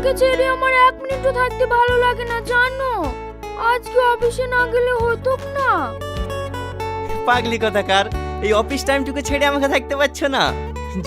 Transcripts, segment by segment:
তোমাকে ছেড়ে আমার এক মিনিটও থাকতে ভালো লাগে না জানো। আজকে অফিসে না গেলে হতো না। পাগলি কথাকার, এই অফিস টাইমটুকু ছেড়ে আমাকে থাকতে পারছো না?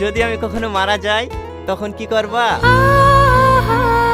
যদি আমি কখনো মারা যাই তখন কি করবা?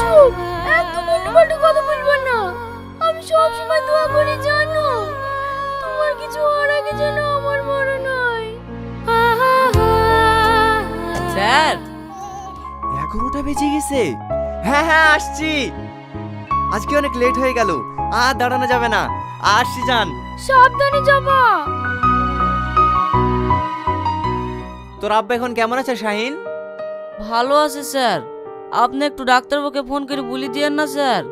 চুপ, একদম উল্টোপাল্টা কথা বলবো না। আমি সব সময় দোয়া করি জানো, তোমার কিছু হওয়ার আগে যেন আমার মরণ হয়। স্যার 11টা বেজে গেছে। হ্যাঁ হ্যাঁ আসছি। আজকে অনেক লেট হয়ে গেল, আর দাঁড়ানো যাবে না। আসছি যান। সাবধানে যাবা। তোর আব্বা এখন কেমন আছে শাহিন? ভালো আছে স্যার। আপনি একটু ডাক্তারবাবুকে ফোন করে বলে দিয়েন না স্যার,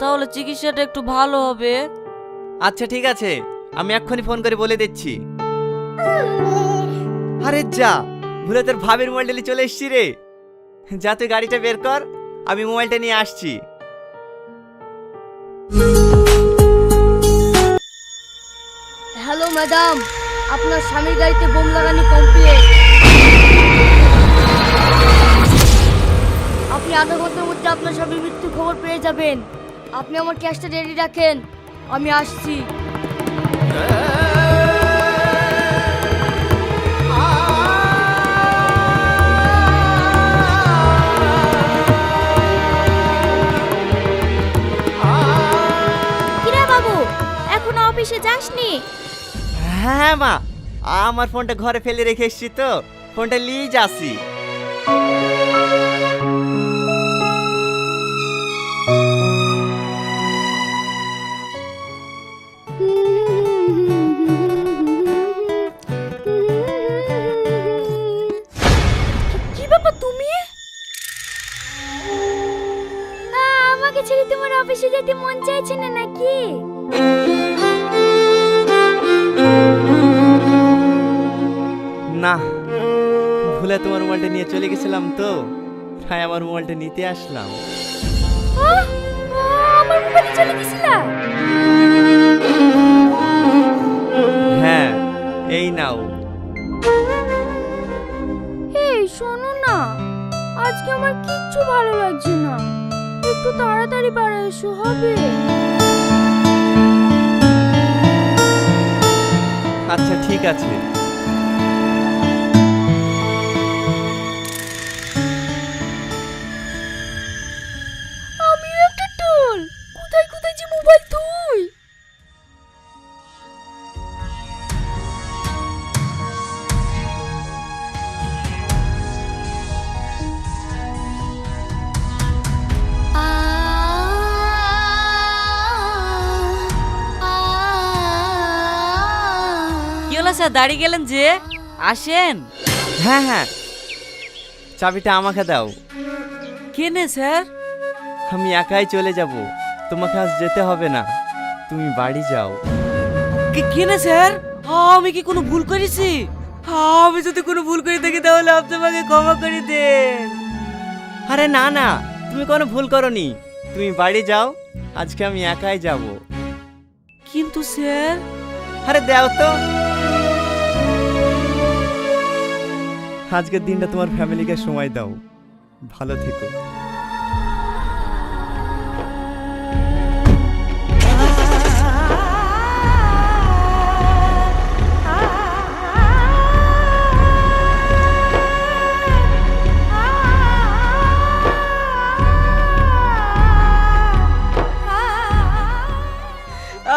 তাহলে চিকিৎসাটা একটু ভালো হবে। আচ্ছা ঠিক আছে, আমি এক্ষুনি ফোন করে বলে দিচ্ছি। আরে যা, ভুলে তোর ভাবির মোবাইলটা নিয়ে চলে এসছি রে। যা তুই গাড়িটা বের কর, আমি মোবাইলটা নিয়ে আসছি। হ্যালো ম্যাডাম, আপনার স্বামীর গাড়িতে বোম লাগানো কমপ্লিট। আপনি আধা ঘন্টার মধ্যে আপনার স্বামীর মৃত্যুর খবর পেয়ে যাবেন। আপনি আমার ক্যাশটা রেডি রাখেন, আমি আসছি। কিরে বাবু, এখনো অফিসে যাসনি? হ্যাঁ মা, আমার ফোনটা ঘরে ফেলে রেখে এসছি তো, ফোনটা নিয়ে যাচ্ছি। কি ব্যাপার তুমি? আমাকে ছেড়ে তোমার অফিসে যেতে মন চাইছে না নাকি? না, ভুলে তোমার মোবাইলটা নিয়ে চলে গেছিলাম তো, তাই আমার মোবাইলটা নিতে আসলাম। আমার মোবাইলে চলে গেছিলা? হ্যাঁ, এই নাও। এই শোনো না, আজকে আমার কিচ্ছু ভালো লাগছে না। একটু তাড়াতাড়ি বাড়ি এসো হবে? আচ্ছা ঠিক আছে। আমি একটা টোল, কোথায় কোথায় যে মোবাইল তুই। কি হলো স্যার, দাঁড়িয়ে গেলেন যে? আসেন। হ্যাঁ হ্যাঁ, চাবিটা আমাকে দাও। কেনে স্যার? আমি একাই চলে যাব, তোমাকে আজ যেতে হবে না, তুমি বাড়ি যাও। কেনে স্যার? আমি কি কোনো ভুল করেছি? আমি যদি কোনো ভুল করে থাকি তাহলে আপনি আমাকে ক্ষমা করে দেন। আরে না না, তুমি কোনো ভুল করনি, তুমি বাড়ি যাও, আজকে আমি একাই যাব। কিন্তু স্যার। আরে দাও তো। আজকের দিনটা তোমার ফ্যামিলিকে সময় দাও, ভালো থেকো।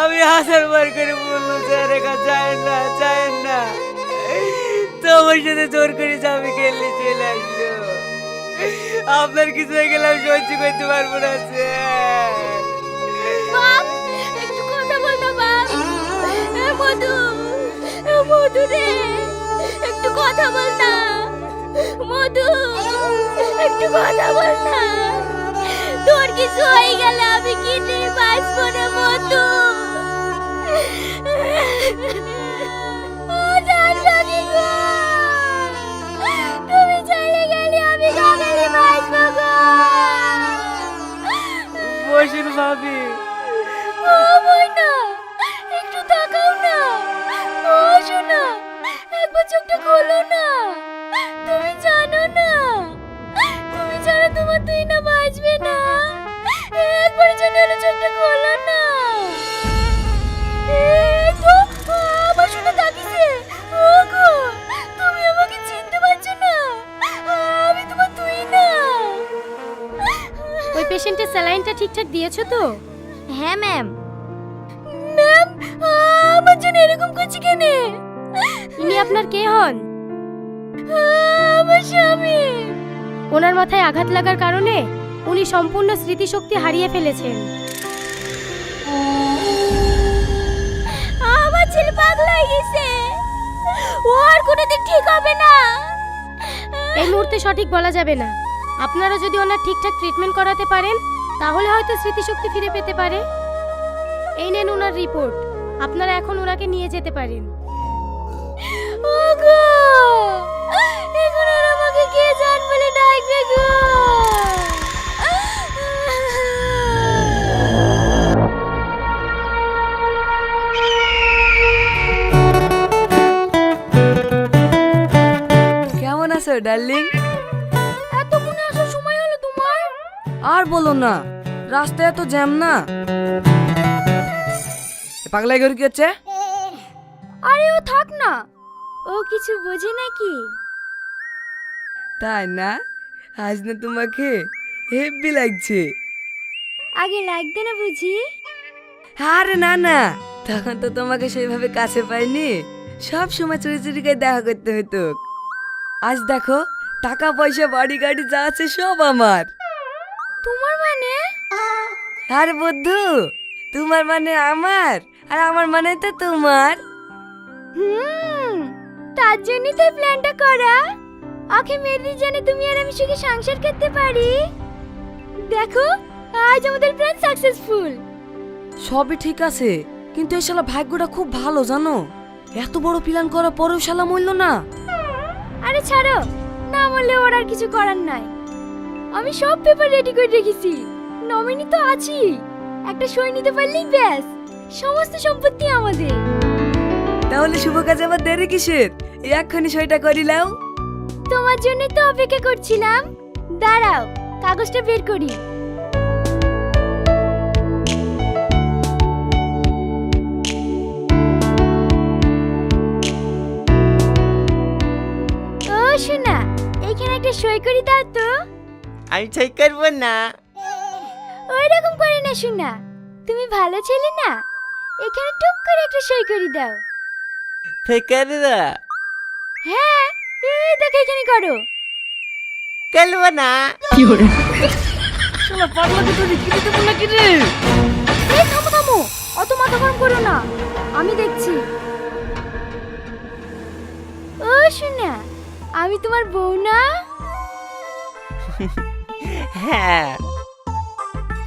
আমি 1000 বার করে বললো স্যার, একা যায় না যায় না, তোমার সাথে জোর করে যাবে খেললে চলে আসলো। আপনার কিছু হয়ে গেলে আমি সহ্য করতে পারবো না স্যার। বাপ, একটু কথা বল না বাপ। মধু, মধু রে, একটু কথা বল না। মধু, একটু কথা বল না। তোর কিছু হয়ে গেলে আমি কি নিয়ে বাঁচবো না মধু। ও জানবানি গো, তুমি চলে গেলে আমি কাকালি বাঁচবো গো। বসুন ভাবি। ও ময়না, একটু তাকাও না। ও শোনা, একবার চোখটা খোলো না। তুমি জানো না, তুমি ছাড়া তোমার তুই না বাঁচবে না। পেশেন্টের স্যালাইনটা ঠিকঠাক দিয়েছো তো? হ্যাঁ ম্যাম। ম্যাম, আমার জন্য এরকম করছে কেন? ইনি আপনার কে হন? আমার স্বামী। ওনার মাথায় আঘাত লাগার কারণে উনি সম্পূর্ণ স্মৃতিশক্তি হারিয়ে ফেলেছেন। আমার ছেলে পাগল হয়ে গেছে, ও আর কোনোদিন ঠিক হবে না। এই মুহূর্তে সঠিক বলা যাবে না। আপনারা যদি ওনার ঠিকঠাক ট্রিটমেন্ট করাতে পারেন তাহলে হয়তো স্মৃতিশক্তি ফিরে পেতে পারে। এই নেন ওনার রিপোর্ট, আপনারা এখন ওনাকে নিয়ে যেতে পারেন। ওগো, এখন আর আমাকে কে জান বলে ডাকবে গো? কেমন আছো ডার্লিং? এতক্ষণে আসার সময় হলো তোমার? আর বলো না, রাস্তায় এত জ্যাম না। পাগলা ঘর কি হচ্ছে? আরে ও থাক না, ও কিছু বোঝে নাকি? তাই না? আজ না তোমাকে হেব্বি লাগছে। আগে লাগবে না বুঝি? আরে না না, তখন তো তোমাকে সেইভাবে কাছে পাইনি, সব সময় চুরি চুরি করে দেখা করতে হতো। আজ দেখো, টাকা পয়সা বাড়ি গাড়ি যা আছে সব আমার। তোমার মানে? আরে বন্ধু, তোমার মানে আমার, আর আমার মানে তো তোমার। তার জন্যই তো প্ল্যানটা করা। আখে মেরি জানে তুমি আর আমি সুখে সংসার করতে পারি। দেখো, আজ আমাদের প্ল্যান সাকসেসফুল। সবই ঠিক আছে, কিন্তু এই শালা ভাগ্যটা খুব ভালো জানো, এত বড় প্ল্যান করার পরেও শালা মরল না। আরে ছাড়ো, না বললে ওর আর কিছু করার নাই। আমি সব পেপার রেডি করে রেখেছি, নমিনি তো আছি। একটা সই নিতে পারলেই ব্যাস, সমস্ত সম্পত্তি আমাদের। তাহলে শুভ কাজে আবার দেরি কিসের? এক্ষুনি সইটা করিলাও। তোমার জন্যই তো অপেক্ষা করছিলাম। দাঁড়াও, কাগজটা বের করি। ও শোনা, এইখানে একটা সই করি দাও তো। আমি সই করবো না। ওই রকম করে না শোনা, তুমি ভালো ছেলে না, এখানে টুক করে একটা সই করি দাও। সই করে দা। হ্যাঁ, এই দেখো এখানে করো। করবো না। শালা পাগলাকে তো রিকি দিতে বললা কি রে? এই থামো থামো, অত মাথা গরম করো না, আমি দেখছি। ও শোনা, আমি তোমার বউ না? হ্যাঁ।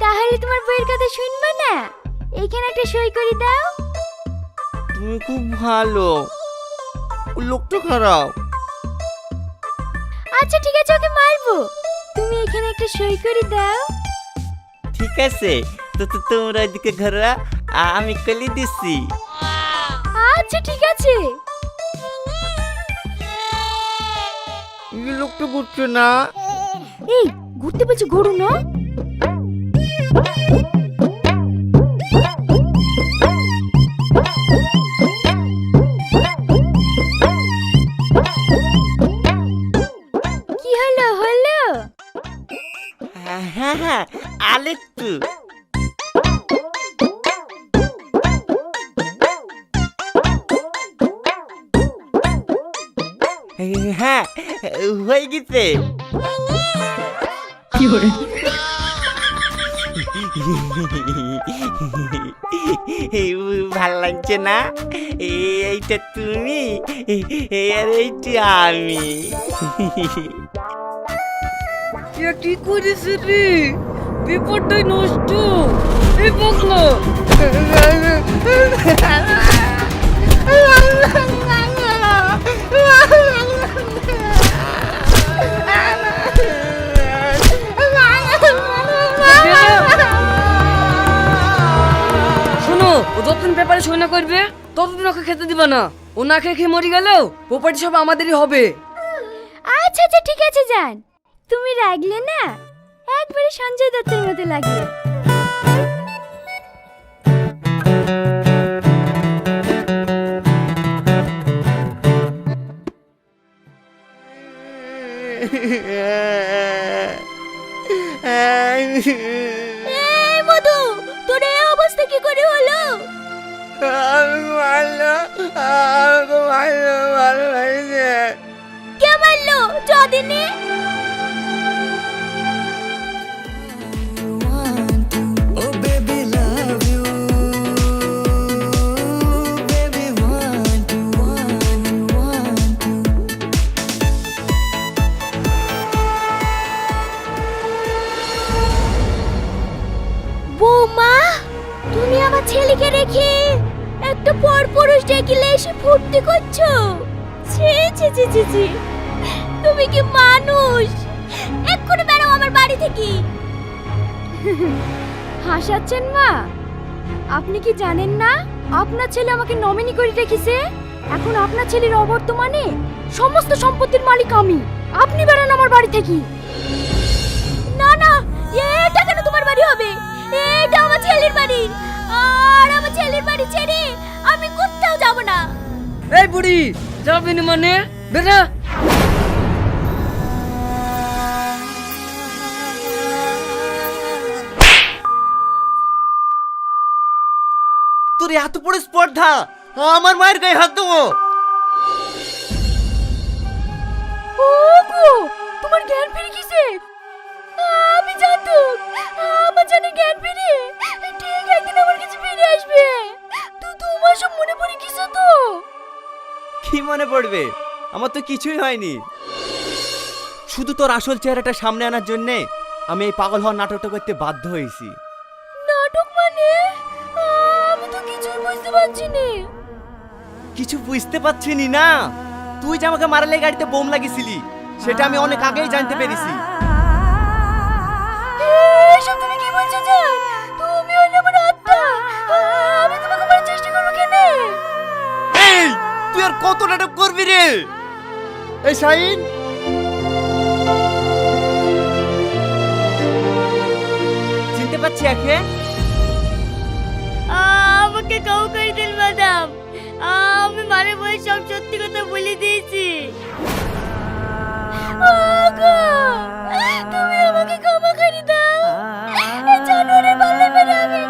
তাহলে তোমার বউয়ের কথা শুনবে না? এইখানে একটা সই করে দাও। তুমি খুব ভালো, ও লোকটা খারাপ। আচ্ছা ঠিক আছে, ওকে মারবো, তুমি এখানে একটা সই করে দাও। ঠিক আছে, তো তোমরা এদিকে ঘরে, আমি কলি দিচ্ছি। আচ্ছা ঠিক আছে। লোকটা ঘুরছে না। এই ঘুরতে বলছি, ঘুরু না। কি হলো হলো? হ্যাঁ হ্যাঁ, আরেকটু। হ্যাঁ, হয়ে গেছে। ভাল লাগছে না? এইটা তুমি আর এইটা আমি। কি করিস রে? পেপারটাই নষ্ট। এই পাগলা, শোনো, ও যতদিন পেপারে সই না করবে ততদিন ওকে খেতে দিবা না। ও না খেয়ে খেয়ে মরে গেলেও প্রপার্টি সব আমাদেরই হবে। আচ্ছা আচ্ছা ঠিক আছে যান, তুমি রাগলে না, একবারে সঞ্জয় দত্তের মতো লাগে। এই মধু, তোর এই অবস্থা কি করে হলো? কে মারলো? যদিনী বৌমা, তুমি আমার ছেলেকে রেখে একটা পরপুরুষ ডেকিলে এসে ফুর্তি করছো? ছি ছি ছি ছি ছি, তুমি কি মানুষ? এক্ষুনি বেরো আমার বাড়ি থেকে। হাসাচ্ছেন মা? আপনি কি জানেন না আপনার ছেলে আমাকে নমিনি করে রেখেছে? এখন আপনার ছেলের অবর্তমানে সমস্ত সম্পত্তির মালিক আমি। আপনি বেরান আমার বাড়ি থেকে। না না, এটা কেন তোমার বাড়ি হবে? এটা আমার ছেলের বাড়ি, আর আমার ছেলের বাড়ি ছেড়ে আমি কোথাও যাব না। এই বুড়ি, যাবি না মানে? বেটা। তোর এত বড় স্পর্ধা আমার মায়ের গায়ে হাত দেবো? ওগো, তোমার জ্ঞান ফিরে গেছে? আমি জানতাম আমার জানে জ্ঞান ফিরে ঠিক একদিন আমার কাছে ফিরে আসবে। তো তোমার সব মনে পড়ে গেছে তো? কি মনে পড়বে? আমার তো কিছুই হয়নি। শুধু তোর আসল চেহারাটা সামনে আনার জন্যে আমি এই পাগল হওয়ার নাটকটা করতে বাধ্য হয়েছি। নাটক মানে? আমি তো কিছুই বুঝতে পারছি না। কিছু বুঝতে পারছিনি না? তুই যে আমাকে মারালে গাড়িতে বোম লাগিয়েছিলি, সেটা আমি অনেক আগেই জানতে পেরেছি। এসব তুমি কি বলছো জান? তুমি হলে আমার আত্মা। আমি তোমাকে মারার চেষ্টা করবো কেন? এই, তুই আর কত নাটক করবি রে? এই শাহিন, চিনতে পারছি একে? আমাকে কাউ করে দিন ম্যাডাম, আমি মারে বই সব সত্যি কথা বলে দিয়েছি। ওগো, তুমি আমাকে ক্ষমা করে দাও। এই জানোয়ারের পাল্লায় পড়ে আমি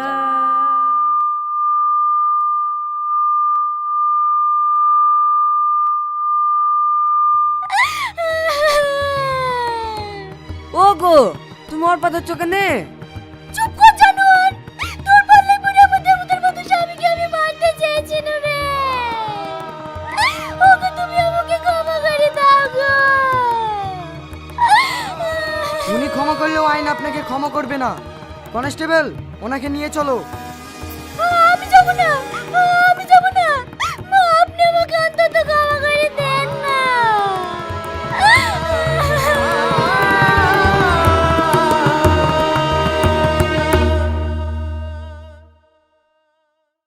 ওগো, তুমি ওর পা ধরছো কেন? চুপ কর জানোয়ার, তোর পাল্লায় পড়ে আমার দেবতার মতো স্বামীকে আমি মারতে চেয়েছিলাম রে। ওগো, তুমি আমাকে ক্ষমা করে দাও গো। উনি ক্ষমা করলেও আইন আপনাকে ক্ষমা করবে না। কনস্টেবল, ওনাকে নিয়ে চলো। আমি যাব না,